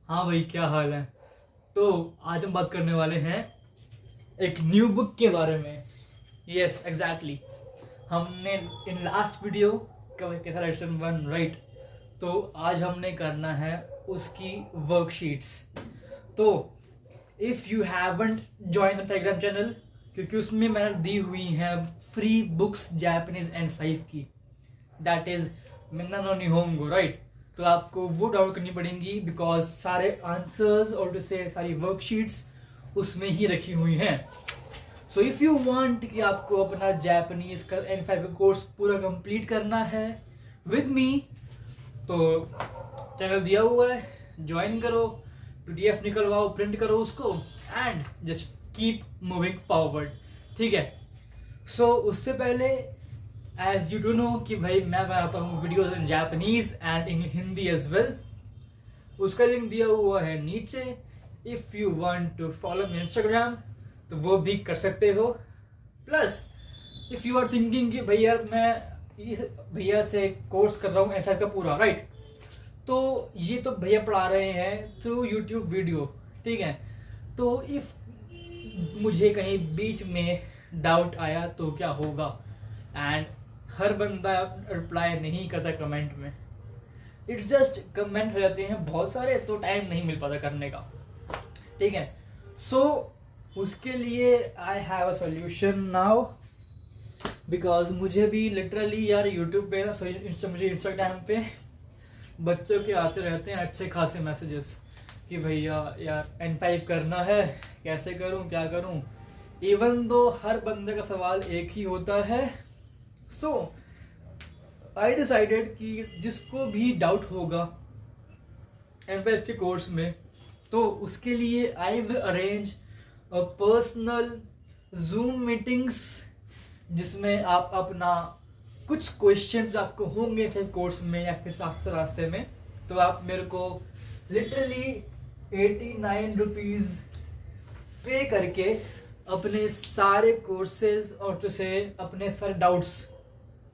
हाँ भाई, क्या हाल है। तो आज हम बात करने वाले हैं एक न्यू बुक के बारे में। Yes exactly. हमने इन लास्ट वीडियो कवर किया था लेसन 1, राइट। तो आज हमने करना है उसकी वर्कशीट्स। तो if you haven't join the Telegram channel, क्योंकि उसमें मैंने दी हुई हैं फ्री बुक्स जापानीज N5 की, दैट इज मिन्ना नो निहोंगो, राइट। तो आपको वो डाउनलोड करनी पड़ेंगी बिकॉज सारे आंसर्स और से सारी वर्कशीट्स उसमें ही रखी हुई हैं। सो इफ़ यू वांट कि आपको अपना जापानीज का N5 का कोर्स पूरा कंप्लीट करना है विद मी, तो चैनल दिया हुआ है, ज्वाइन करो, PDF निकलवाओ, प्रिंट करो उसको and just keep moving forward, ठीक है। सो उससे पहले एज यू डू नो कि भाई मैं बनाता हूँ videos in Japanese and in Hindi as well. उसका लिंक दिया हुआ है नीचे। If you want to follow me Instagram तो वो भी कर सकते हो। Plus if you are thinking कि भैया मैं इस भैया से कोर्स कर रहा हूँ N5 का पूरा, राइट, तो ये तो भैया पढ़ा रहे हैं थ्रू यूट्यूब वीडियो, ठीक है। तो इफ़ मुझे कहीं बीच में डाउट आया तो क्या होगा, एंड हर बंदा रिप्लाई नहीं करता कमेंट में। इट्स जस्ट कमेंट हो जाते हैं बहुत सारे, तो टाइम नहीं मिल पाता करने का, ठीक है। सो उसके लिए I have a solution now, because मुझे भी लिटरली यार यूट्यूब पे मुझे इंस्टाग्राम पे बच्चों के आते रहते हैं अच्छे खासे मैसेजेस कि भैया यार N5 करना है, कैसे करूं, क्या करूं। इवन दो हर बंदे का सवाल एक ही होता है। सो आई डिसाइडेड कि जिसको भी डाउट होगा N5 के कोर्स में, तो उसके लिए I will arrange a personal zoom meetings, जिसमें आप अपना कुछ क्वेश्चंस आपको होंगे फिर कोर्स में या फिर रास्ते में, तो आप मेरे को लिटरली 89 रुपीज़ पे करके अपने सारे कोर्सेज और तो से अपने सारे डाउट्स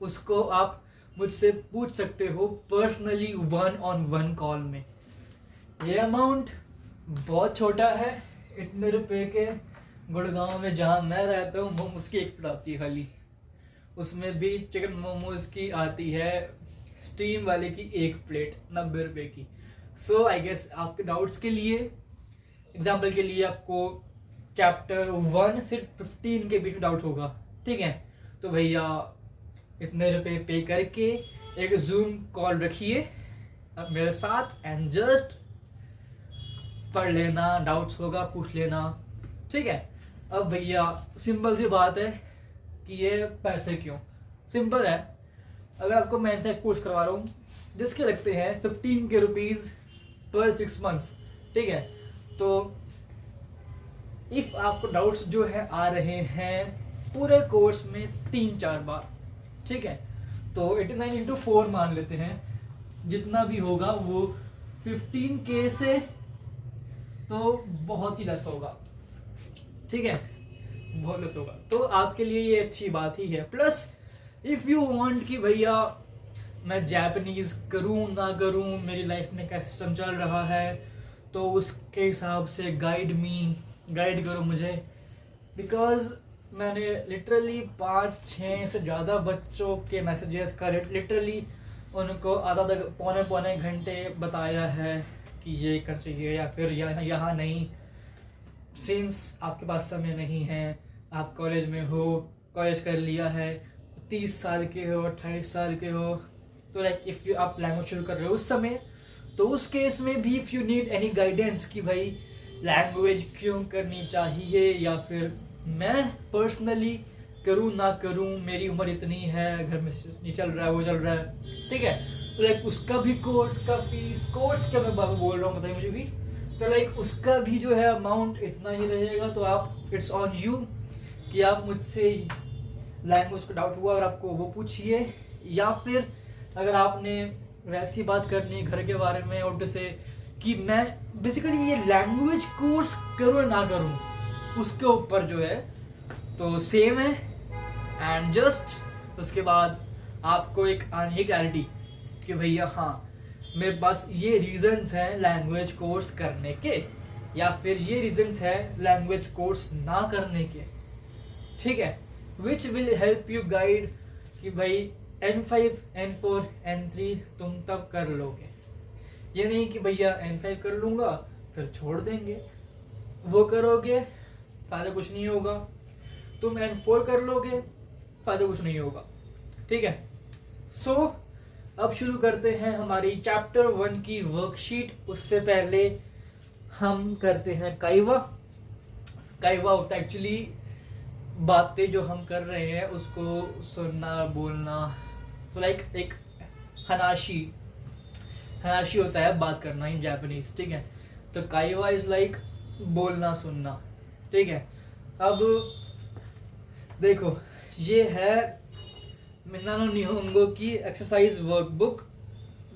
उसको आप मुझसे पूछ सकते हो पर्सनली 1-on-1 कॉल में। ये अमाउंट बहुत छोटा है, इतने रुपए के गुड़गांव में जहाँ मैं रहता हूँ मोमोज की एक प्लेट आती है खाली, उसमें भी चिकन मोमोज की आती है स्टीम वाले की एक प्लेट 90 रुपए की। सो आई गेस आपके डाउट्स के लिए, एग्जाम्पल के लिए आपको चैप्टर 1 से 15 के बीच में डाउट होगा, ठीक है, तो भैया इतने रुपए पे करके एक जूम कॉल रखिए मेरे साथ एंड जस्ट पढ़ लेना, डाउट्स होगा पूछ लेना, ठीक है। अब भैया सिंपल सी बात है कि ये पैसे क्यों, सिंपल है। अगर आपको मैं N5 कोर्स करवा रहा हूँ जिसके लगते हैं 15 के रुपीज़ पर 6 मंथ्स, ठीक है, तो इफ़ आपको डाउट्स जो है आ रहे हैं पूरे कोर्स में 3-4 बार, ठीक है, तो 89 इंटू 4 मान लेते हैं, जितना भी होगा वो 15K से तो बहुत ही लेस होगा, ठीक है, बहुत लेस होगा। तो आपके लिए ये अच्छी बात ही है। प्लस इफ़ यू वांट कि भैया मैं जापानीज करूँ ना करूँ, मेरी लाइफ में क्या सिस्टम चल रहा है, तो उसके हिसाब से गाइड करो मुझे, बिकॉज मैंने लिटरली 5-6 से ज़्यादा बच्चों के मैसेजेस का लिटरली उनको आधा तक पौने घंटे बताया है कि ये कर चाहिए या फिर यहाँ नहीं, सिंस आपके पास समय नहीं है, आप कॉलेज में हो, कॉलेज कर लिया है, 30 साल के हो, 28 साल के हो, तो लाइक इफ़ यू आप लैंग्वेज शुरू कर रहे हो उस समय, तो उस केस में भी if you need any guidance कि भाई लैंग्वेज क्यों करनी चाहिए या फिर मैं पर्सनली करूँ ना करूँ, मेरी उम्र इतनी है, घर में ये चल रहा है वो चल रहा है, ठीक है, तो लाइक उसका भी कोर्स का फीस, कोर्स क्या मैं बोल रहा हूँ बताइए मुझे भी, तो लाइक उसका भी जो है अमाउंट इतना ही रहेगा। तो आप इट्स ऑन यू कि आप मुझसे लैंग्वेज का डाउट हुआ अगर आपको वो पूछिए, या फिर अगर आपने वैसी बात करनी है घर के बारे में और जैसे कि मैं बेसिकली ये लैंग्वेज कोर्स करूँ ना करूँ, उसके ऊपर जो है तो सेम है। एंड जस्ट उसके बाद आपको एक ये क्लैरिटी कि भैया हाँ मेरे पास ये रीजंस हैं लैंग्वेज कोर्स करने के, या फिर ये रीजंस हैं लैंग्वेज कोर्स ना करने के, ठीक है, which will help you guide कि भाई N5, N4, N3 तुम तब कर लोगे। ये नहीं कि भैया N5 कर लूंगा फिर छोड़ देंगे, वो करोगे फायदा कुछ नहीं होगा। तुम N4 कर लोगे फायदा कुछ नहीं होगा, ठीक है। सो अब शुरू करते हैं हमारी चैप्टर 1 की वर्कशीट। उससे पहले हम करते हैं काइवा। काइवा होता है एक्चुअली बातें जो हम कर रहे हैं उसको सुनना बोलना, तो लाइक एक हनाशी होता है बात करना इन जापानीज, ठीक है। तो काइवा इज लाइक बोलना सुनना, ठीक है। अब देखो ये है मिनानो निहोंगो की एक्सरसाइज वर्कबुक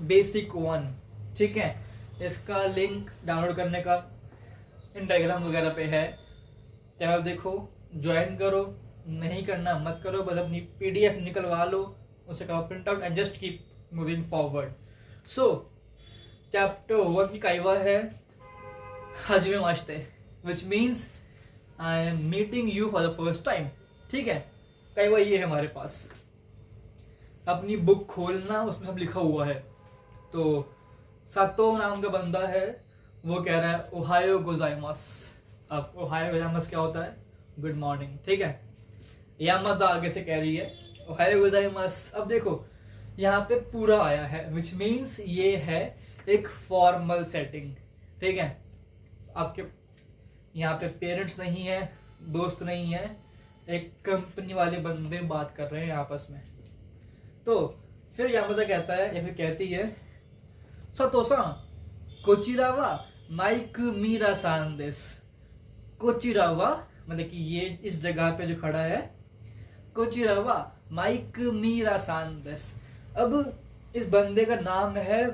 बेसिक 1, ठीक है। इसका लिंक डाउनलोड करने का इन डायग्राम वगैरह पे है, चैनल देखो, ज्वाइन करो, नहीं करना मत करो, बस अपनी PDF निकलवा लो, उसे करो print out and just keep moving forward. So chapter 1 की काइवा है हाजिमे माश्ते, which means I am meeting you for the first time, ठीक है। काइवा ये है हमारे पास, अपनी बुक खोलना उसमें सब लिखा हुआ है। तो सातो नाम का बंदा है, वो कह रहा है ओहायो गोजाइमास। अब ओहायो गोजाइमास क्या होता है? गुड मॉर्निंग, ठीक है। यामादा आगे से कह रही है ओहायो गोजाइमास। अब देखो यहाँ पे पूरा आया है, विच मीन्स ये है एक फॉर्मल सेटिंग, ठीक है। आपके यहाँ पे पेरेंट्स नहीं है, दोस्त नहीं है, एक कंपनी वाले बंदे बात कर रहे हैं आपस में। तो फिर यामादा कहता है या फिर कहती है सतोसा कोचिरावा माइक मीरा सान देस। कोचिरावा मतलब कि ये इस जगह पे जो खड़ा है, कोचिरावा माइक मीरा सान देस। अब इस बंदे का नाम है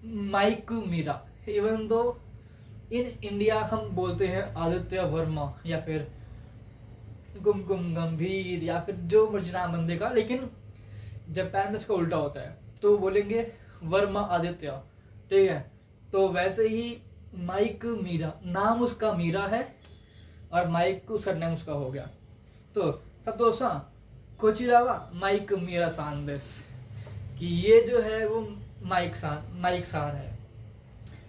mic Meera, even though in India हम बोलते हैं आदित्य वर्मा या फिर गुमगुम गंभीर या फिर जो मर्जी नाम बंदे का, लेकिन जापान में इसका उल्टा होता है, तो बोलेंगे वर्मा आदित्य, ठीक है। तो वैसे ही माइक मीरा, नाम उसका मीरा है और माइक सरनेम उसका हो गया। तो सब दोस्तों कोचिरावा माइक मीरा सान देस, कि ये जो है वो माइक सान है,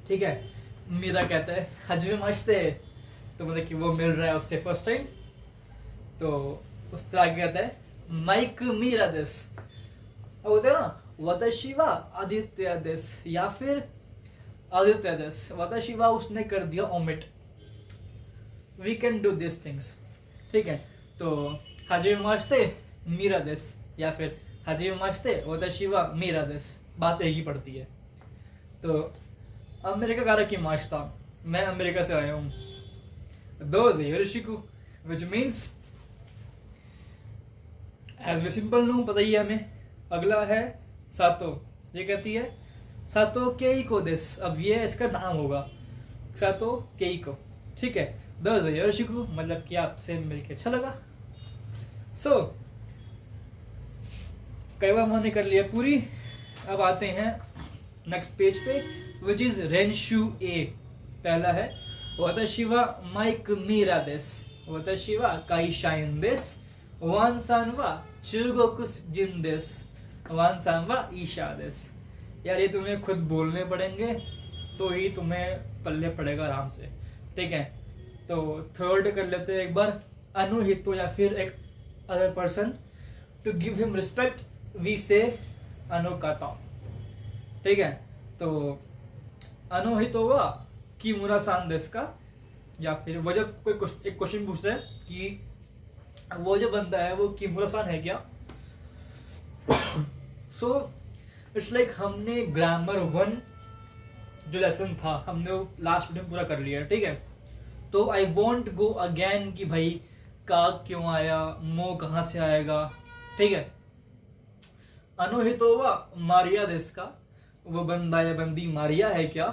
ठीक है। मीरा कहता है हजमे माश्ते, तो मतलब कि वो मिल रहा है उससे फर्स्ट टाइम। तो उसके आगे कहता है माइक मीरा देस, और बोलते हैं ना वताशी वा आदित्य देस या फिर आदित्य देस। वताशी वा उसने कर दिया omit, we can do this things, ठीक है। तो हजमे माश्ते मीरा देस या फिर हजमे माश्ते वताशी वा मीरा देस, बात एक ही पड़ती है। तो अमेरिका कारक की माश्ता, मैं अमेरिका से आया हूँ। दो योशिकु which means as we simple know, पता ही है हमें। अगला है सातो, ये कहती है सातो केइको देस। अब ये इसका नाम होगा सातो केइको, ठीक है। दो योशिकु मतलब कि आपसे मिलके अच्छा लगा। सो काइवा हमने कर लिया पूरी। अब आते हैं नेक्स्ट पेज पे, विच इज रेनशु ए। पहला है वताशी वा माइक मीरा देस, वताशी वा काइशाइन देस, वान सान वा चुगोकु जिन देस, वान सान वा ईशा देस। यार ये तुम्हें खुद बोलने पड़ेंगे तो ही तुम्हें पल्ले पड़ेगा आराम से, ठीक है। तो थर्ड कर लेते हैं एक बार, अनुहितो या फिर एक other person, to give him respect we say अनुकाता, ठीक है। तो अनुहितो वा किमुरा सान देस का, या फिर वो जब कोई एक क्वेश्चन पूछ रहा है कि वो जो बंदा है वो किमुरा सान है क्या। सो इट्स लाइक हमने ग्रामर 1 जो लेसन था हमने वो लास्ट वीडियो में पूरा कर लिया, ठीक है। तो आई वॉन्ट गो अगेन कि भाई का क्यों आया, मो कहाँ से आएगा, ठीक है। अनुहितो वा मारिया देस का, वो बंदा या बंदी मारिया है क्या।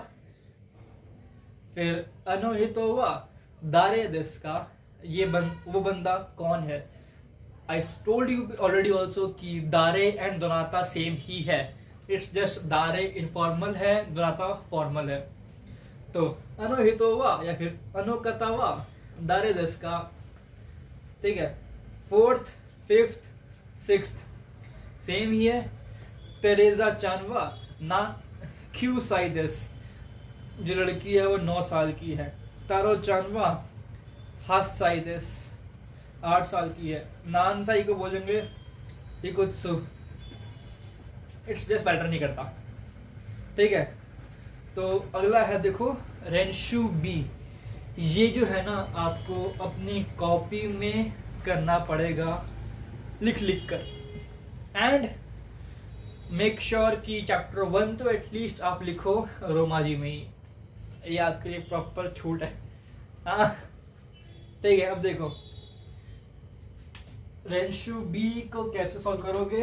फिर अनुहितो वा दारे देस का, ये वो बंदा कौन है। I told you already also कि दारे एंड दोनाता सेम ही है, इट्स जस्ट दारे इनफॉर्मल है, दुराता फॉर्मल है। तो अनोहितो वा या फिर अनोकता वा दारे देश का, ठीक है। फोर्थ, फिफ्थ, सिक्स्थ सेम ही है। तेरेजा चानवा ना क्यू साइदेस, जो लड़की है वो 9 साल की है। तारो चानवा हास साइदेस 8 साल की है। नान साई को बोलेंगे इकुत्सु, इट्स जस्ट पैटर्न नहीं करता, ठीक है। तो अगला है देखो रेंशु बी। ये जो है ना आपको अपनी कॉपी में करना पड़ेगा लिख लिख कर, एंड मेक श्योर कि चैप्टर 1 तो एटलीस्ट आप लिखो रोमाजी में ही, ये आपके लिए प्रॉपर छूट है, हाँ ठीक है। अब देखो रेंशु बी को कैसे सॉल्व करोगे,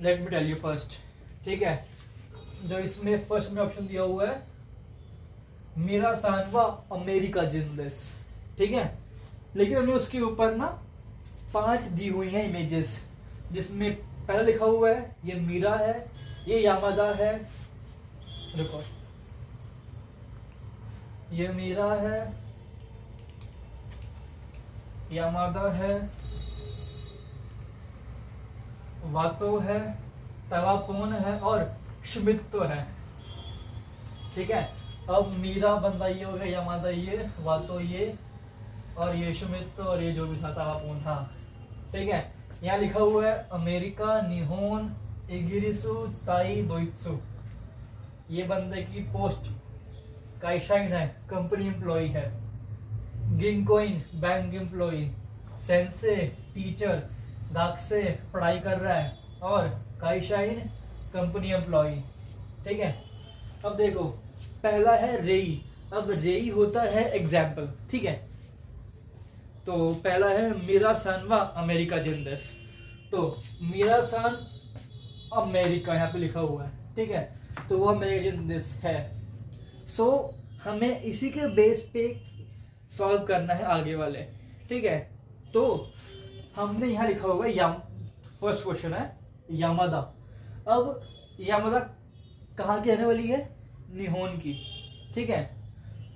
let me tell you first, ठीक है। जो इसमें फर्स्ट में ऑप्शन दिया हुआ है मेरा सानवा अमेरिका जिंदस, ठीक है। लेकिन हमें उसके ऊपर ना 5 दी हुई हैं इमेजेस, जिसमें पहला लिखा हुआ है ये मीरा है, ये यामादा है, रुको, ये मीरा है, यामादा है, वातो है, तवापोन है और शुमितो है, ठीक है। अब मीरा बंदा ये हो गया, यामादा ये, वातो ये, और ये शुमितो, और ये जो भी था तवापोन था, ठीक है। यहाँ लिखा हुआ है अमेरिका, निहोन, इगिरिसु, ताई, दोइत्सु। ये बंदे की पोस्ट काइशाइन है, कंपनी एम्प्लॉय है। गिंकोइन बैंक एम्प्लॉय, सेंसे टीचर, दाक्से पढ़ाई कर रहा है, और काइशाइन कंपनी एम्प्लॉय, ठीक है। अब देखो पहला है रेई। अब रेई होता है एग्जाम्पल, ठीक है। तो पहला है मेरा सन वा अमेरिका जिंदस, तो मेरा सन अमेरिका यहाँ पे लिखा हुआ है, ठीक है। तो वो अमेरिका जिंदस है। सो हमें इसी के बेस पे सॉल्व करना है आगे वाले, ठीक है। तो हमने यहाँ लिखा हुआ है फर्स्ट क्वेश्चन है यामादा। अब यामादा कहाँ की रहने वाली है, निहोन की, ठीक है।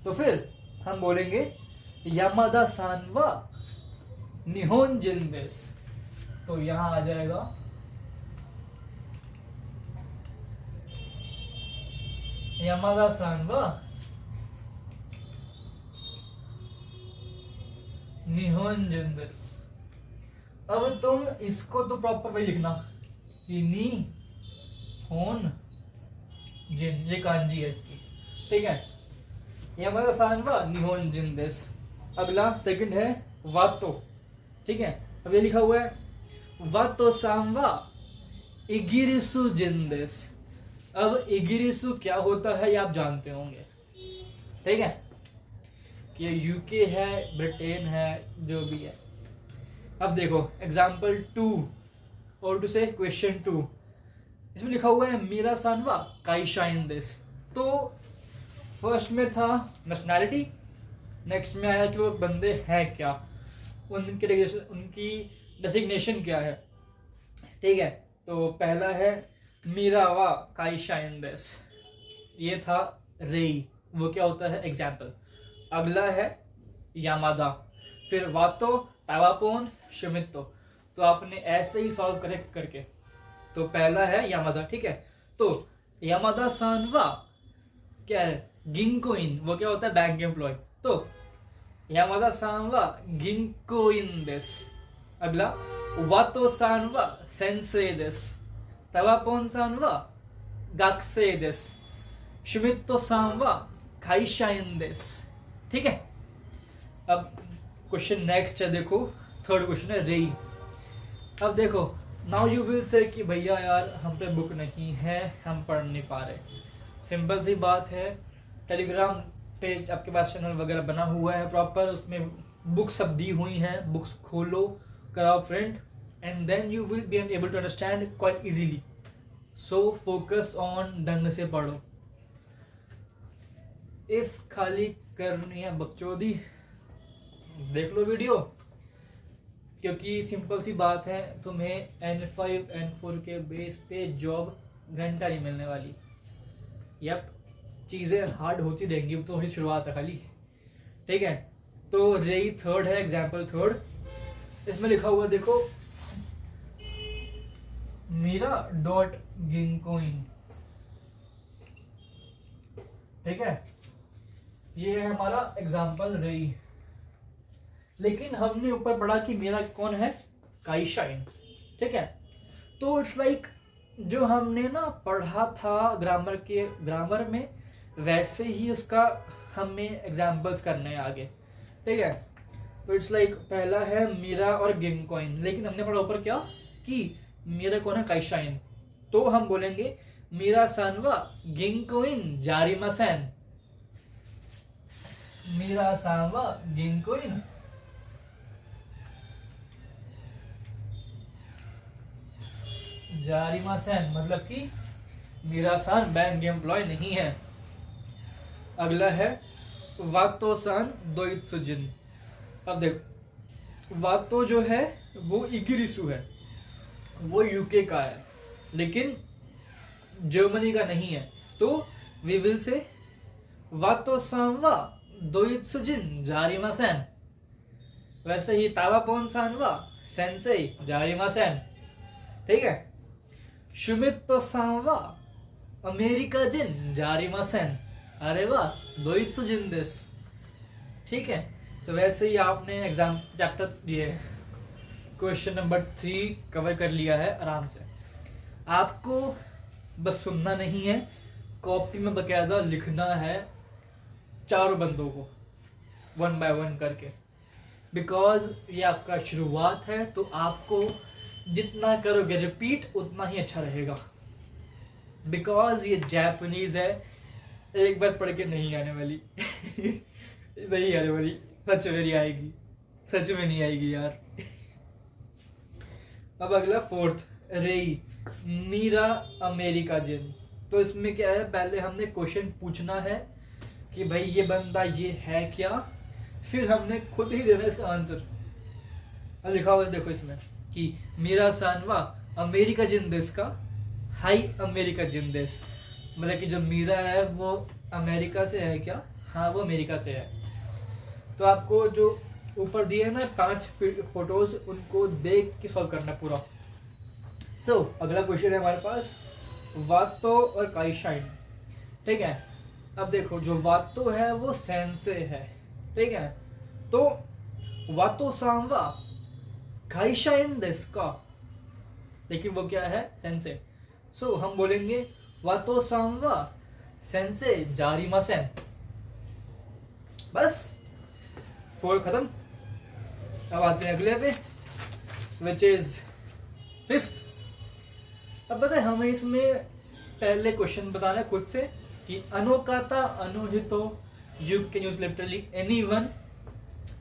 तो फिर हम बोलेंगे यामादा सान वा निहोन जिंदेस, तो यहां आ जाएगा यामादा सान वा निहोन जिंदेस। अब तुम इसको तो प्रॉपर वही लिखना कि नी होन जिन, ये कांजी है इसकी, ठीक है। यामादा सान वा निहोन जिंदेस। अगला सेकंड है वातो, ठीक है। अब ये लिखा हुआ है वातो सांवा इगिरिसु जिंदेस। अब इगिरिसु क्या होता है ये आप जानते होंगे, ठीक है, कि ये यूके है, ब्रिटेन है, जो भी है। अब देखो एग्जाम्पल 2 और टू से क्वेश्चन 2, इसमें लिखा हुआ है मीरा सानवा काइशाइन दिस। तो फर्स्ट में था नेशनैलिटी, नेक्स्ट में आया कि वो बंदे हैं क्या, उनकी डेसिग्नेशन क्या है, ठीक है। तो पहला है मीरावा काइशाइन दिस, ये था रेई, वो क्या होता है एग्जाम्पल। अगला है यामादा, फिर वातो, तावापोन, शुमितो। तो आपने ऐसे ही सॉल्व करेक्ट करके, तो पहला है यामादा, ठीक है। तो यामादा सानवा क्या है, गिंकोइन, वो क्या होता है बैंक एम्प्लॉय। तो यामादा सानवा गिंकोइन दिस। अगला वातो सानवा सेंसे दिस, तवापोन सानवा गाक्से दिस, शुमितो सानवा काइशाइन दिस, ठीक है। अब क्वेश्चन नेक्स्ट है, देखो थर्ड क्वेश्चन है रेई। अब देखो नाउ यू विल से कि भैया यार हम पे बुक नहीं है, हम पढ़ नहीं पा रहे। सिंपल सी बात है, टेलीग्राम पेज आपके पास चैनल वगैरह बना हुआ है प्रॉपर, उसमें बुक्स सब दी हुई हैं, बुक्स खोलो, कराओ print, and then you will be able to understand quite easily. So focus on, ढंग से पढ़ो। इफ खाली करनी है बकचोदी, देख लो वीडियो, क्योंकि सिंपल सी बात है, तुम्हें N5 N4 के बेस पे जॉब घंटा नहीं मिलने वाली। यप, चीजें हार्ड होती रहेंगी, तो वही शुरुआत है खाली। ठीक है, तो रेई थर्ड है, एग्जाम्पल थर्ड। इसमें लिखा हुआ देखो, मीरा डॉट गिंकोइन। ठीक है, ये है हमारा एग्जाम्पल रेई। लेकिन हमने ऊपर पढ़ा कि मेरा कौन है, काइशाइन। ठीक है, तो इट्स लाइक जो हमने ना पढ़ा था ग्रामर में वैसे ही उसका हमें एग्जाम्पल्स करने हैं आगे। ठीक है, तो इट्स लाइक पहला है मीरा और गिंकोइन, लेकिन हमने पढ़ा ऊपर क्या कि मेरा कौन है, काइशाइन। तो हम बोलेंगे मीरा सान वा गिंकोइन जारिमासेन। मीरा सान वा गिंकोइन जारिमासेन, मतलब कि मीरा सान बैंक एम्प्लॉय नहीं है। अगला है वातो सान दोइत्सुजिन। अब देखो, वातो जो है वो इगिरिसु है, वो यूके का है, लेकिन जर्मनी का नहीं है। तो वी विल से वातो सान वा दोइत्सुजिन जारिमासेन। वैसे ही तावापोन सान वा सेंसेई जारिमासेन। ठीक है, शुमितो सान वा अमेरिका जिन जारिमासेन। अरे वाह, दोइत्सुजिन देस। ठीक है, तो वैसे ही आपने एग्जाम चैप्टर ये क्वेश्चन नंबर 3 कवर कर लिया है आराम से। आपको बस सुनना नहीं है, कॉपी में बकायदा लिखना है चारों बंदों को 1 बाय 1 करके, बिकॉज ये आपका शुरुआत है। तो आपको जितना करोगे रिपीट उतना ही अच्छा रहेगा, बिकॉज ये जापानीज है, एक बार पढ़ के नहीं आने वाली नहीं आने वाली, सच में नहीं आएगी, सच में नहीं आएगी यार। अब अगला फोर्थ, रेई मीरा अमेरिका जिन। तो इसमें क्या है, पहले हमने क्वेश्चन पूछना है कि भाई ये बंदा ये है क्या, फिर हमने खुद ही देना इसका आंसर। अब लिखा हुआ है देखो इसमें कि मीरा सानवा अमेरिका जिन देश का, हाई अमेरिका जिन देश, मतलब कि जो मीरा है वो अमेरिका से है क्या, हाँ वो अमेरिका से है। तो आपको जो ऊपर दिए है ना 5 फोटोज, उनको देख के सॉल्व करना पूरा। सो अगला क्वेश्चन है हमारे पास वातो और काइशाइन। ठीक है, अब देखो जो वातो है वो सेंसे है। ठीक है, तो वातो सांवा काइशाइन देस का, लेकिन वो क्या है, सेंसे। सो हम बोलेंगे वातो सांवा सेंसे जारिमासेन। बस 4 खत्म। अब आते हैं अगले पे, विच इज 5th। अब बताए हमें इसमें पहले क्वेश्चन बताना है खुद से कि अनोकाता अनोहितो you can use literally anyone.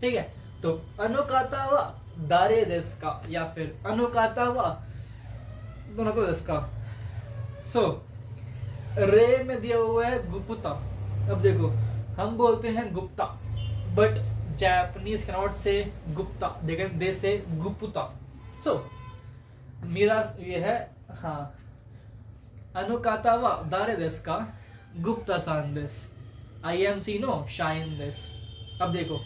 ठीक है, तो अनोकाता वा दारे देश का या फिर अनोकाता वा दोनों तो देश का। सो रे में दिया हुआ है गुप्ता। अब देखो हम बोलते हैं Gupta, but Japanese can not से गुप्ता, दे से गुप्ता। सो मेरा ये है, हाँ अनोकाता वा दारे देश का गुप्ता सान देश, आई एम सी नो शाइन देश। अब देखो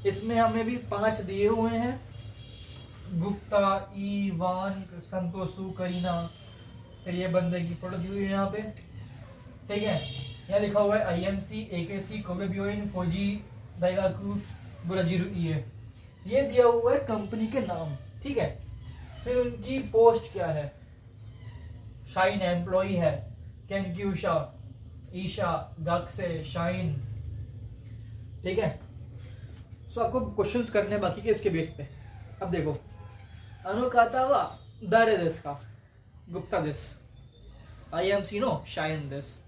इसमें हमें भी 5 दिए हुए हैं, गुप्ता, ईवान, संतोषु, करीना, फिर ये बंदे की फोटो दी हुई है यहाँ पे। ठीक है, यहाँ लिखा हुआ है I M C, AKC, Kobe बियोइन, फौजी, दाइगाकू, बुराजीरू ये दिया हुआ है कंपनी के नाम। ठीक है, फिर उनकी पोस्ट क्या है, शाइन एम्प्लॉई है, केंक्यूशा, ईशा, गाक्से, शाइन। ठीक है, सो आपको क्वेश्चंस करने हैं बाकी के इसके बेस पे। अब देखो अनोकाता वा दारे देश का गुप्ता देश, आई एम सी नो शाइन देश।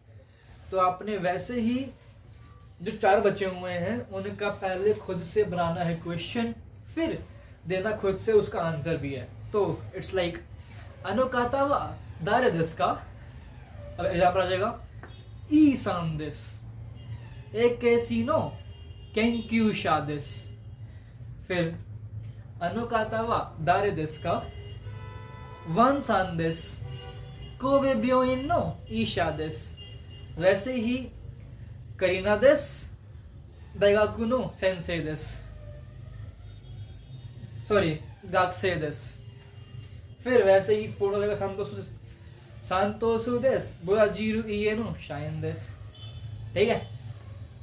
तो आपने वैसे ही जो 4 बचे हुए हैं उनका पहले खुद से बनाना है क्वेश्चन, फिर देना खुद से उसका आंसर भी है। तो इट्स लाइक अनोकाता वा दारे देश का, अब एग्जाम्पल आ जाएगा ई सान देश, एकेसी नो केंक्यूशा देश। फिर अनोकाता वा दारे देश का वन सान देश, कोबे ब्योइन नो ईशा देस, वैसे ही करीना देस दाइगाकू नो सेंसेई देस, सॉरी गाक्से देस। फिर वैसे ही फोटो देगा सांतोसु सांतोसु देस बोयाजीरू इए नो शाइन देस। ठीक है,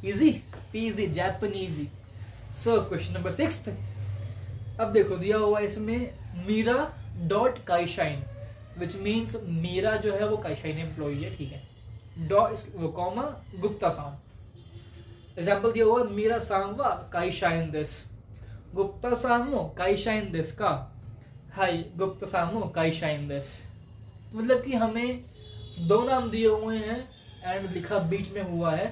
इजी पीजी जापानीजी। So question number 6। अब देखो दिया हुआ इसमें मीरा डॉट काइशाइन, विच मीन्स मीरा जो है वो काइशाइन एम्प्लॉई है। ठीक है, डॉट वो कॉमा गुप्ता सान। एग्जाम्पल दिया हुआ मीरा सांवा काइशाइन देस, गुप्ता सामो काइशाइन देस का, हाई गुप्ता सामो काइशाइन देस। मतलब कि हमें दो नाम दिए हुए हैं एंड लिखा बीच में हुआ है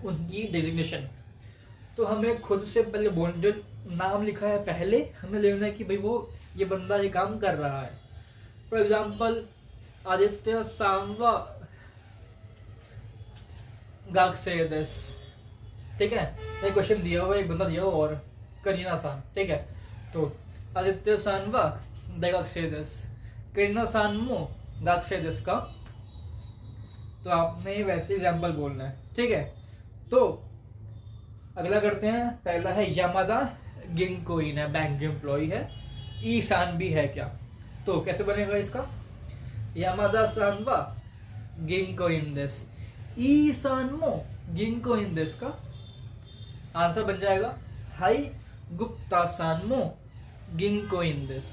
उनकी डेजिग्नेशन, तो हमें खुद से पहले बोल, जो नाम लिखा है पहले हमें लेना है कि भाई वो ये बंदा ये काम कर रहा है। फॉर एग्जाम्पल आदित्य सांवा गाक्से देस। ठीक है, एक क्वेश्चन दिया हुआ एक बंदा दिया हुआ और करीना सान। ठीक है, तो आदित्य सांवा गाक्से देस, करीना सान मो गाक्से देस का। तो आपने वैसे एग्जाम्पल बोलना है। ठीक है, तो अगला करते हैं। पहला है यामादा गिंकोइन है, बैंक एम्प्लॉय है, ईसान भी है क्या, तो कैसे बनेगा इसका? यामादा सांवा गिंकोइन देस, ईसान मो गिंकोइन देस का। आंसर बन जाएगा हाई गुप्ता सान मो गिंकोइन देस।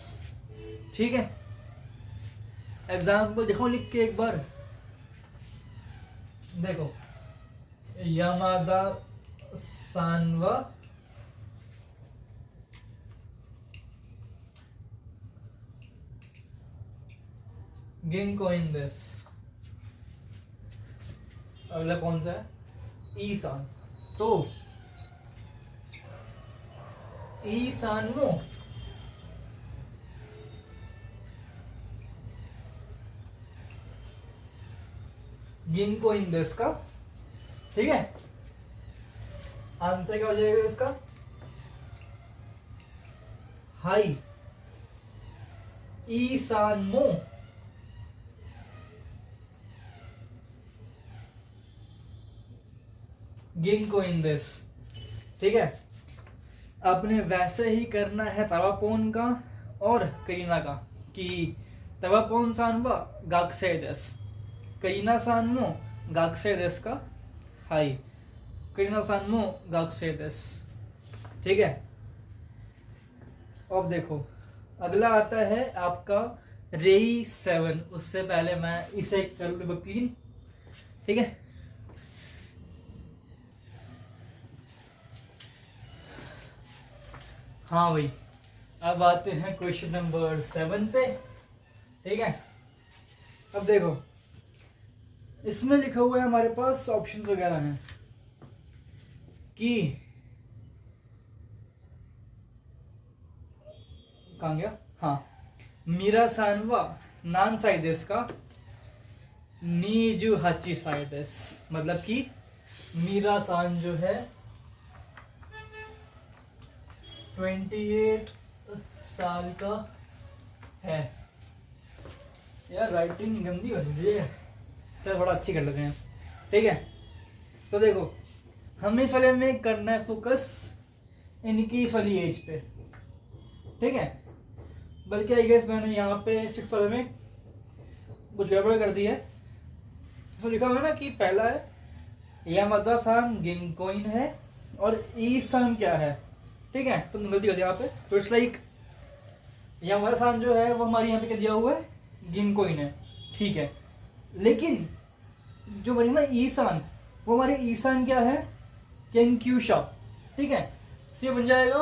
ठीक है, एग्जाम्पल देखो लिख के एक बार देखो, यामादा सांवा गिंकोइन देस। अगला कौन सा है? ईसान। तो ईसान नो गिंकोइन देस का। ठीक है, आंसर क्या हो जाएगा इसका? हाई ईसान मो गिंकोइन देस। ठीक है, आपने वैसे ही करना है तवापोन का और करीना का कि तवापोन सान वा गाक्से देस, करीना सान मो गाक्से देस का, हाई करीना सान मो गाक्से देस। ठीक है, अब देखो अगला आता है आपका रेई 7। उससे पहले मैं इसे कर लूं क्लीन। ठीक है, हाँ भाई, अब आते हैं क्वेश्चन नंबर 7 पे। ठीक है, अब देखो इसमें लिखा हुआ है हमारे पास ऑप्शंस वगैरह हैं कि कहाँ गया, हाँ मीरा सानवा नान साइडेस का नीजू हाची साइडेस। मतलब कि मीरा सान जो है 28 साल का है। यार राइटिंग गंदी बन रही है, चल बड़ा अच्छी कर लेते हैं। ठीक है, तो देखो हमें इस वाले में करना है फोकस इनकी इस वाली एज पे। ठीक है, बल्कि आई गेस मैंने यहाँ पे 6 वाले में कुछ गड़बड़ कर दी है। तो लिखा हुआ है ना कि पहला है यामादा सान गिंकोइन है और ई सान क्या है। ठीक है, तुम गलती कर दिया यहाँ पे। तो इट्स लाइक यामादा सान जो है वो हमारे यहाँ पे क्या दिया हुआ है, गिंकोइन है। ठीक है, लेकिन जो हमारी ना ईसान, वो हमारे ईसान क्या है, केंक्यूशा। ठीक है, तो ये बन जाएगा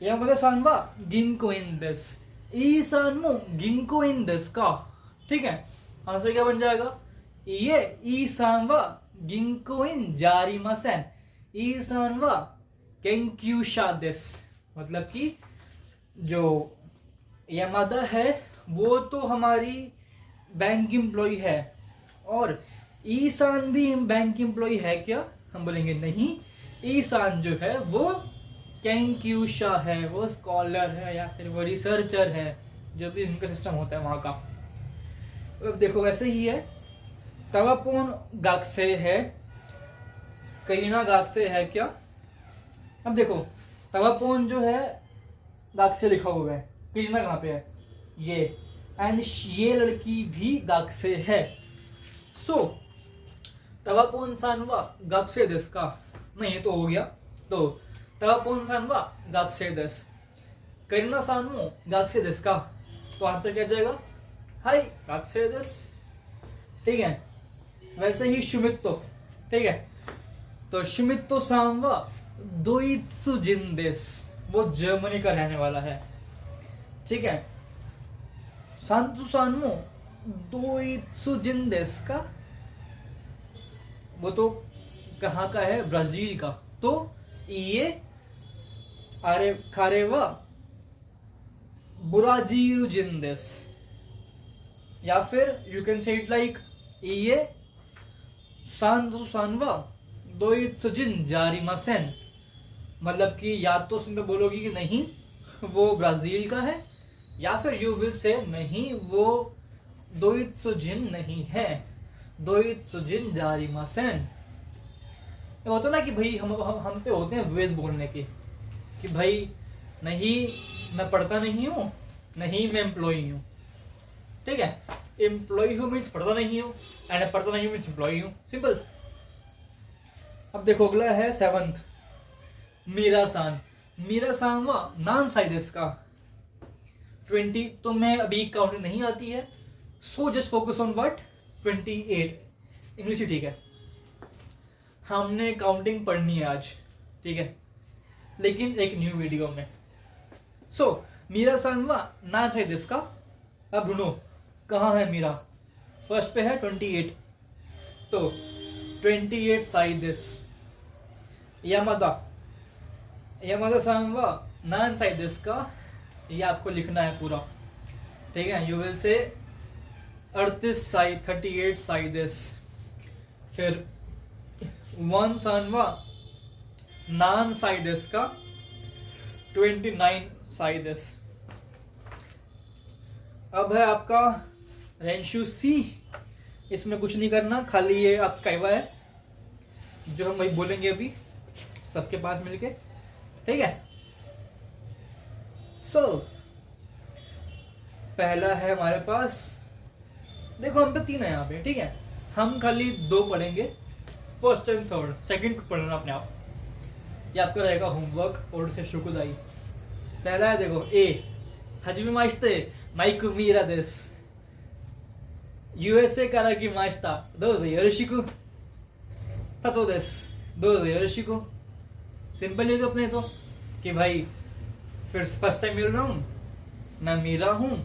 यामादा सान वा गिंकोइन देस, ईसान मो गिंकोइन देस का। ठीक है, आंसर क्या बन जाएगा, ये ईसान वा गिंकोइन जारिमासेन, ईसान वा केंक्यूशा देस। मतलब कि जो यामादा है वो तो हमारी बैंक एम्प्लॉय है और ईसान भी बैंक एम्प्लॉय है क्या, हम बोलेंगे नहीं। ईसान जो है वो केंक्यूशा है, वो स्कॉलर है या फिर वो रिसर्चर है, जो भी उनका सिस्टम होता है वहाँ का। अब देखो वैसे ही है, तवापोन गाक्से है, करीना गाक्से है क्या। अब देखो तवापोन जो है गाक्से लिखा हुआ है, करीना कहाँ पे है, ये, एंड ये लड़की भी गाक्से है। सो तवापोन सान वा गाक्से देस का, नहीं तो हो गया। तो तवापोन सान वा गाक्से देस, करीना सान वो गाक्से देस का, तो आंसर क्या जाएगा, हाय गाक्से देस। ठीक है, वैसे ही शुमितो, ठीक है, तो शुमितो सान वा दोइत्सु जिन देस, वो जर्मनी का रहने वाला है। ठीक है, सांतु सानमो दोइत्सु जिन देस का, वो तो कहाँ का है, ब्राजील का। तो ये अरे खारेवा बुराजील जिन देस, या फिर you can say it like ये सांतु सानवा दोइत्सु जिन जारिमासेन, मतलब कि या तो तुम बोलोगी कि नहीं वो ब्राजील का है, या फिर यू विल से नहीं वो दोइत्सु जिन नहीं है, दोइत्सु जिन जारिमासेन। होता ना कि भाई हम पे होते हैं वेज बोलने के, कि भाई नहीं मैं पढ़ता नहीं हूँ, नहीं मैं एम्प्लॉई हूँ। ठीक है, एम्प्लॉई हूँ मीन्स पढ़ता नहीं हूँ, एंड पढ़ता नहीं हूँ मीन्स एम्प्लॉई हूँ, सिंपल। अब देखो अगला है 7th, मीरा सान। मीरा सान वा नान साइदेस का 20, तो मैं अभी काउंटिंग नहीं आती है, so just focus on what 28, English ही ठीक है। हमने काउंटिंग पढ़नी है आज, ठीक है, लेकिन एक न्यू वीडियो में। सो मीरा सान वा नान साइदेस का, अब ढूंढो कहाँ है मीरा, फर्स्ट पे है 28, तो 28 साइदेस। यामादा, यामादा सान वा नान साइदेस का, ये आपको लिखना है पूरा। ठीक है, यू विल से 38 साइड 38 साइदेस। फिर 1 सान वा नान साइदेस का 29 साइदेस। अब है आपका रेंशु सी, इसमें कुछ नहीं करना, खाली ये आपका काइवा है जो हम वही बोलेंगे अभी सबके पास मिलके। ठीक है, सो पहला है हमारे पास, देखो हम पे 3 है यहाँ पे। ठीक है, हम खाली 2 पढ़ेंगे, फर्स्ट एंड थर्ड, सेकंड को पढ़ना अपने आप, ये आपका रहेगा होमवर्क और से शुकुदाई। पहला है देखो ए, हजमी माइस्ते माइकु मीरा देस, यूएसए कारा की माइस्ता दोज़ो योरोशिकु ततो देस, दोज़ो योरोशिकु। सिंपल ही अपने तो कि भाई फिर फर्स्ट टाइम मिल रहा हूँ, मैं मीरा हूँ,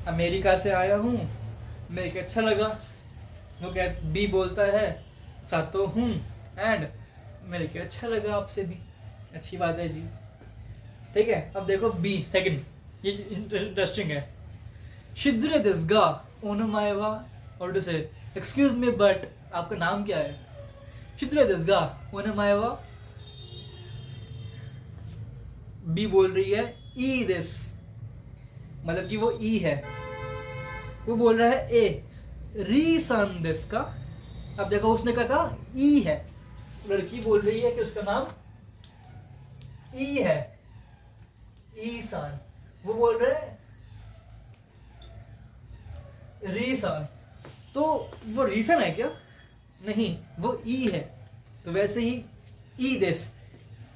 अमेरिका से आया हूँ, मेरे को अच्छा लगा, वो क्या बी बोलता है सातो हूँ, एंड मेरे को अच्छा लगा आपसे भी, अच्छी बात है जी। ठीक है, अब देखो बी सेकंड, ये इंटरेस्टिंग है। शिद्रे देस्गा ओनमाएवा और से एक्सक्यूज मी बट आपका नाम क्या है, शिद्रे देस्गा ओनमाएवा, बी बोल रही है ई दिस, मतलब कि वो ई है, वो बोल रहा है ए री सन दिस का। अब देखो उसने कहा ई है, लड़की बोल रही है कि उसका नाम ई है, ई सन, वो बोल रहे हैं रीसन, तो वो रीसन है क्या, नहीं वो ई है, तो वैसे ही ई दिस,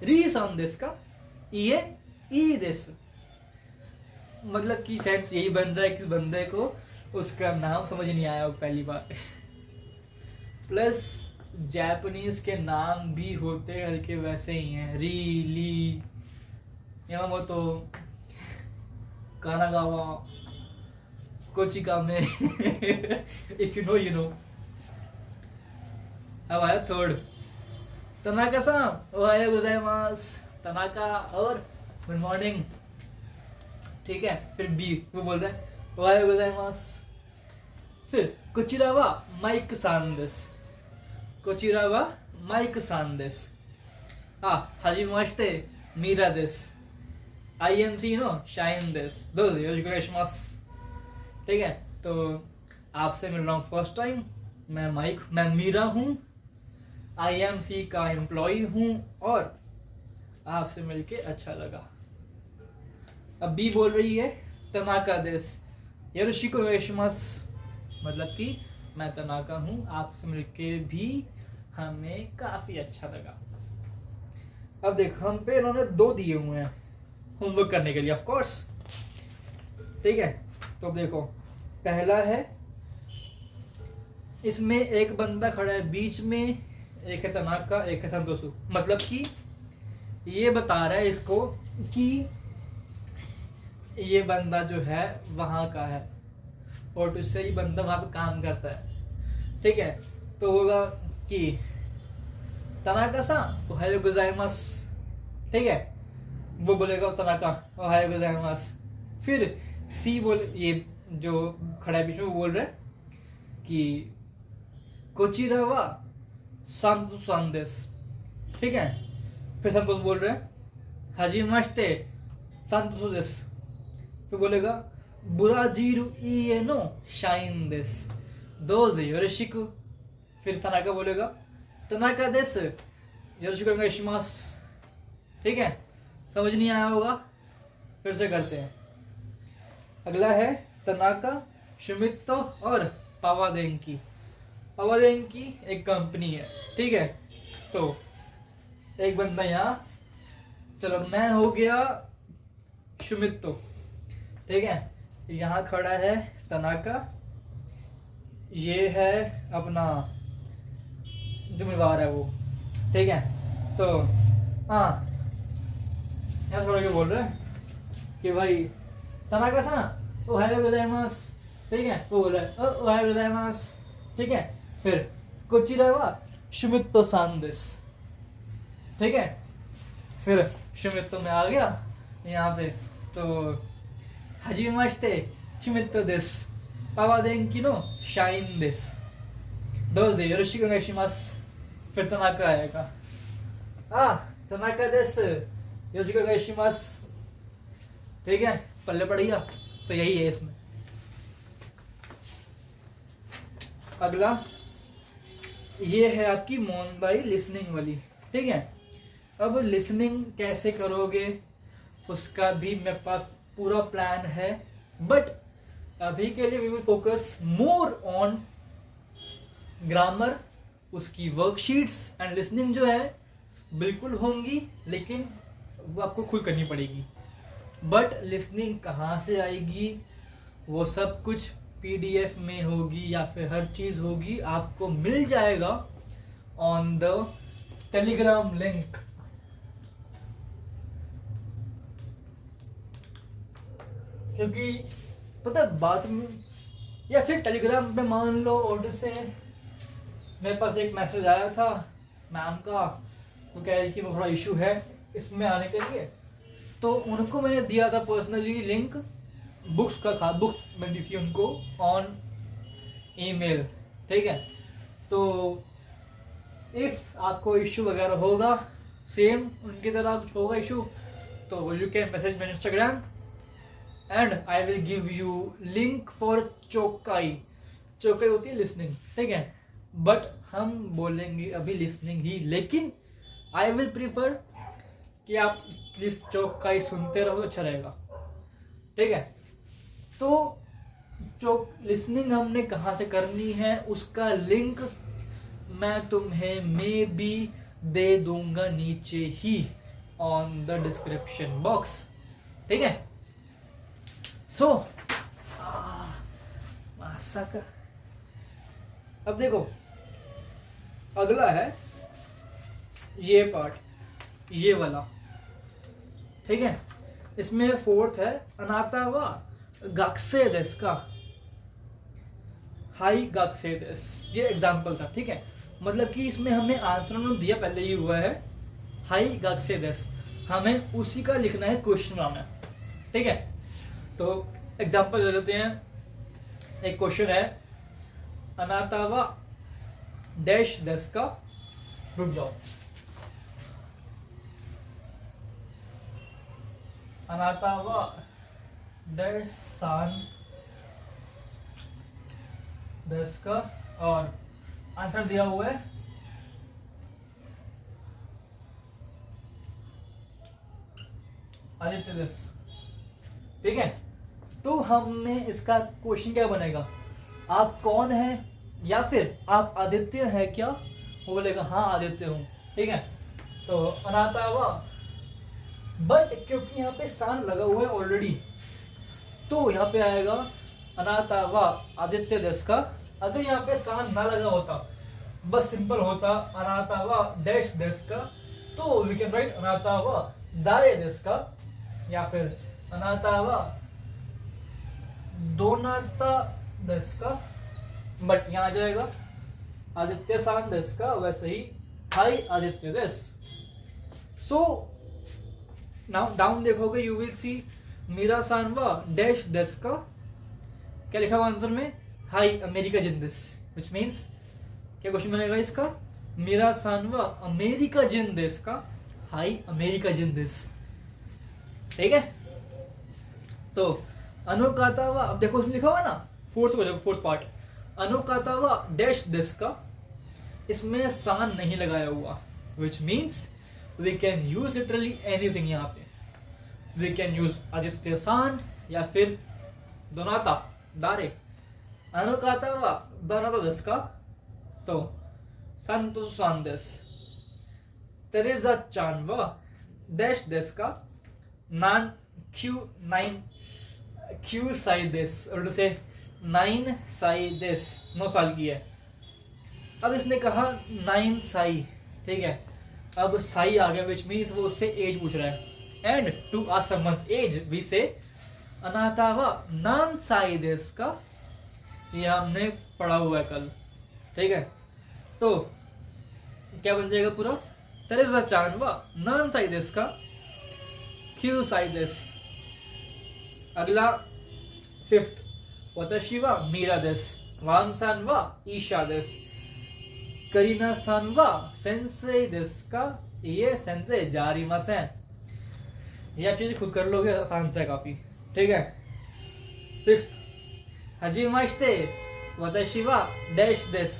रीसन दिस का ई है ई दिस, मतलब कि सेंस यही बन रहा है कि इस बंदे को उसका नाम समझ नहीं आया पहली बार। प्लस जापानीज के नाम भी होते हल्के वैसे ही हैं, री ली यामामोतो कानागावा कोचिकामे if you know you know. अब आया थर्ड, तनाका सान ओहायो गोजाइमासु, तनाका और गुड मॉर्निंग। ठीक है, फिर बी वो बोल रहा है ओहायो गोजाइमासु। फिर कोचिरा वा माइक सान देसु, कोचिरा वा माइक सान देसु। हाजिमेमाशिते मीरा देसु, INC नो शाइन देसु, दोज़ो योरोशिकु ओनेगाइशिमासु। ठीक है, तो आपसे मिल रहा हूँ फर्स्ट टाइम। मैं मीरा हूँ, IMC का एम्प्लॉय हूँ और आपसे मिलके अच्छा लगा। अब बी बोल रही है तनाका देस योरोशिकु ओनेगाइशिमास, मतलब कि मैं तनाका हूँ, आपसे मिलके भी हमें काफी अच्छा लगा। अब देखो हम पे इन्होंने 2 दिए हुए हैं होमवर्क करने के लिए, ऑफ कोर्स, ठीक है। तो देखो पहला है, इसमें एक बंदा खड़ा है बीच में, एक है तनाका, एक है संतोषु, मतलब कि ये बता रहा है इसको कि ये बंदा जो है वहां का है और उससे ये बंदा वहां पे काम करता है, ठीक है। तो होगा कि तनाका सा ओहायो गोजाइमास, ठीक है, वो बोलेगा तनाका ओहायो गोजाइमास। फिर सी ये जो खड़ा है बीच में वो बोल रहा है कि कोचिरा वा संतोष सांदेस, ठीक है। फिर संतोष बोल रहे हैं हाजिमास्ते संतोष देस। फिर बोलेगा बुराजीरु इए नो शाइन देस दोजे योरोशिकु। फिर तनाका बोलेगा तनाका देस योरोशिकु ओनेगाइशिमास, ठीक है। समझ नहीं आया होगा, फिर से करते हैं। अगला है तनाका, शुमितो और पावादेंकी। पावादेंकी एक कंपनी है, ठीक है। तो एक बंदा यहाँ, चलो मैं हो गया शुमितो, ठीक है। यहाँ खड़ा है तनाका, ये है अपना जिम्मेवार है वो, ठीक है। तो हाँ यहाँ थोड़ा क्या बोल रहे हैं कि भाई तनाका सा ओहायो गोजाइमास, ठीक है, वो बोल रहा है ओहायो गोजाइमास, ठीक है। फिर कोचिरा वा शुमितो सान देस, ठीक है। फिर शुमितो में आ गया यहाँ पे, तो हाजिमेमाशिते शुमितो देस पावादेंकी नो शाइन देस दोजे योरोशिकु ओनेगाइशिमास। फिर तनाका आएगा तनाका देस योरोशिकु ओनेगाइशिमास, ठीक है। पल्ले पड़ गया, तो यही है इसमें। अगला ये है आपकी मोनबाई लिसनिंग वाली, ठीक है। अब लिसनिंग कैसे करोगे उसका भी मेरे पास पूरा प्लान है, बट अभी के लिए we will focus more on grammar, उसकी वर्कशीट्स एंड लिसनिंग जो है बिल्कुल होंगी, लेकिन वो आपको खुद करनी पड़ेगी। बट लिसनिंग कहाँ से आएगी, वो सब कुछ PDF में होगी या फिर हर चीज होगी, आपको मिल जाएगा ऑन द टेलीग्राम लिंक। क्योंकि पता है बात में, या फिर टेलीग्राम पे मान लो ऑर्डर से मेरे पास एक मैसेज आया था मैम का, वो कह रही कि वो थोड़ा इशू है इसमें आने के लिए, तो उनको मैंने दिया था पर्सनली लिंक बुक्स का, बुक्स मैंने दी थी उनको ऑन ईमेल, ठीक है। तो इफ आपको इशू वगैरह होगा सेम उनकी तरह कुछ होगा इशू, तो यू कैन मैसेज मेरे Instagram and I will give you link for चोकाई। चोकाई होती है लिसनिंग, ठीक है, बट हम बोलेंगे अभी लिसनिंग ही, लेकिन आई विल प्रीफर कि आप चोकाई सुनते रहो, अच्छा रहेगा, ठीक है। तो लिसनिंग हमने कहाँ से करनी है उसका लिंक मैं तुम्हें मे बी दे दूंगा नीचे ही ऑन द डिस्क्रिप्शन बॉक्स, ठीक है। सो मासाका, अब देखो अगला है ये पार्ट, ये वाला, ठीक है। इसमें 4th है अनाता वा गाक्से देस का हाई गाक्से देस, ये एग्जाम्पल था, ठीक है। मतलब कि इसमें हमें आंसर उन्होंने दिया पहले ही हुआ है हाई गाक्से देस, हमें उसी का लिखना है क्वेश्चन में, ठीक है। तो एग्जाम्पल ले लेते हैं। एक क्वेश्चन है अनाता वा डैश देस का, रुक जाओ, अनाता वा डैश सान 10 का, और आंसर दिया हुआ है आदित्य 10। ठीक है, तो हमने इसका क्वेश्चन क्या बनेगा, आप कौन है या फिर आप आदित्य है क्या, वो बोलेगा हाँ आदित्य हूं। ठीक है, तो अनातावा, बट क्योंकि यहाँ पे सान लगा हुआ है ऑलरेडी, तो यहाँ पे आएगा अनातावा आदित्य देश का। अगर यहाँ पे सान ना लगा होता, बस सिंपल होता अनातावा डैश देश का, तो वी कैन राइट अनातावा दारे देश का, या फिर अनातावा दोनाता देश का। बट यहाँ आ जाएगा आदित्य सान देश का, वैसे ही हाई आदित्य देश। सो नाउ डाउन देखोगे यू विल सी मीरा सान व डैश देश का, क्या लिखा हुआ आंसर में, हाई अमेरिका जिन देश, व्हिच मींस क्या क्वेश्चन बनेगा इसका, मीरा सान व अमेरिका जिन देश का, हाई अमेरिका जिन देश। ठीक है, तो अनुकातावा, अब देखो इसमें लिखा हुआ ना फोर्थ पार्ट, अनुकातावा डैश देश का, इसमें सान नहीं लगाया हुआ, which means we can use literally anything। यहाँ पे we can use आदित्य सान या फिर दोनाता दारे। अनुकातावा दोनाता देश का, तो संतोष सान देश। तेरेजा चान व डैश देश का, नान क्यू साई देश, और से 9 साई देश, 9 साल की है। अब इसने कहा 9 साई, ठीक है, अब साई आ गया, विच मीन्स वो उससे एज पूछ रहा है। And to ask someone's age we say अनातावा नान साई देश का, ये हमने पढ़ा हुआ है कल। ठीक है, तो क्या बन जाएगा पूरा, तेरेजा चान व नान साई देश का, क्यू साई देश। अगला 5th, वताशी वा मीरा देश, वान सान वा ईशा देश, करीना सान वा सेंसेई देश का, ये सेंसेई जारी मसेन। ये आप चीजें खुद कर लोगे, आसान से काफी। ठीक है, 6th, हजीमाश्ते वताशी वा डैश देश,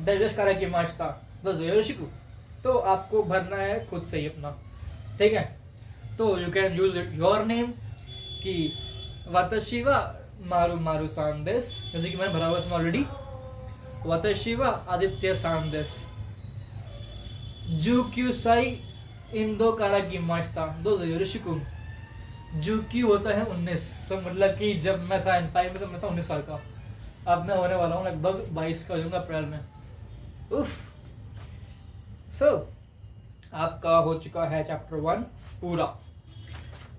डैश करा की माश्ता बस योशिकु, तो आपको भरना है खुद से ही अपना। ठीक है, तो you can use your name कि वताशी वा मारू मारू सान देश, जैसे कि मैंने भरा हुआ इसमें ऑलरेडी, वताशी वा आदित्य सान देश। जुक्यू साई इंदो कारा की माश्ता दो योशिकु। जुक्यू होता है 19, सब मतलब कि जब मैं था N5 में तो मैं था 19 साल का, अब मैं होने वाला हूँ लगभग 22 का हो जाऊंगा अप्रैल में। उफ। सो आपका हो चुका है चैप्टर 1 पूरा।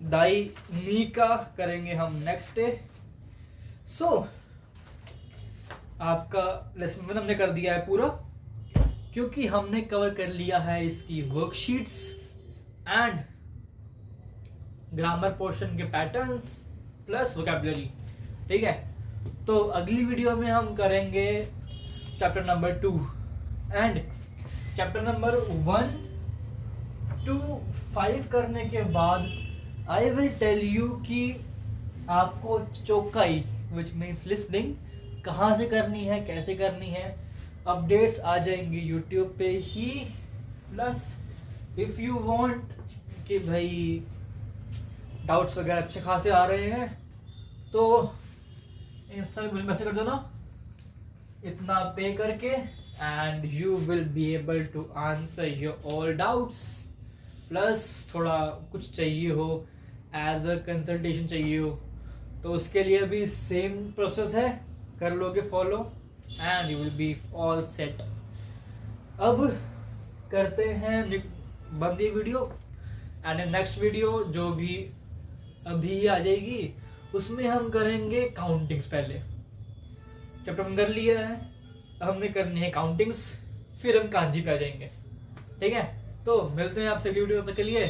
दाई नी का करेंगे हम नेक्स्ट डे। सो आपका लेसन 1 हमने कर दिया है पूरा, क्योंकि हमने कवर कर लिया है इसकी वर्कशीट्स एंड ग्रामर पोर्शन के पैटर्न्स प्लस वोकैबुलरी। ठीक है, तो अगली वीडियो में हम करेंगे chapter number 2 and chapter number 1 to 5 करने के बाद आई विल टेल यू कि आपको चौकाई विच मीन्स लिसनिंग कहाँ से करनी है, कैसे करनी है। अपडेट्स आ जाएंगी यूट्यूब पे ही, प्लस इफ यू वांट कि भाई डाउट्स वगैरह अच्छे खासे आ रहे हैं तो इंस्टा पे मुझे मैसेज कर दो ना, इतना पे करके, and you will be able to answer your all doubts. Plus थोड़ा कुछ चाहिए हो, एज अ कंसल्टेशन चाहिए हो, तो उसके लिए भी सेम प्रोसेस है, कर लोगे follow and you will be all set. अब करते हैं बंद ये वीडियो, एंड नेक्स्ट वीडियो जो भी अभी आ जाएगी उसमें हम करेंगे काउंटिंग्स। पहले चैप्टर हम कर लिया है, हमने करनी है काउंटिंग्स, फिर हम कांजी पे आ जाएंगे। ठीक है, तो मिलते हैं आपसे अगली वीडियो तक के लिए।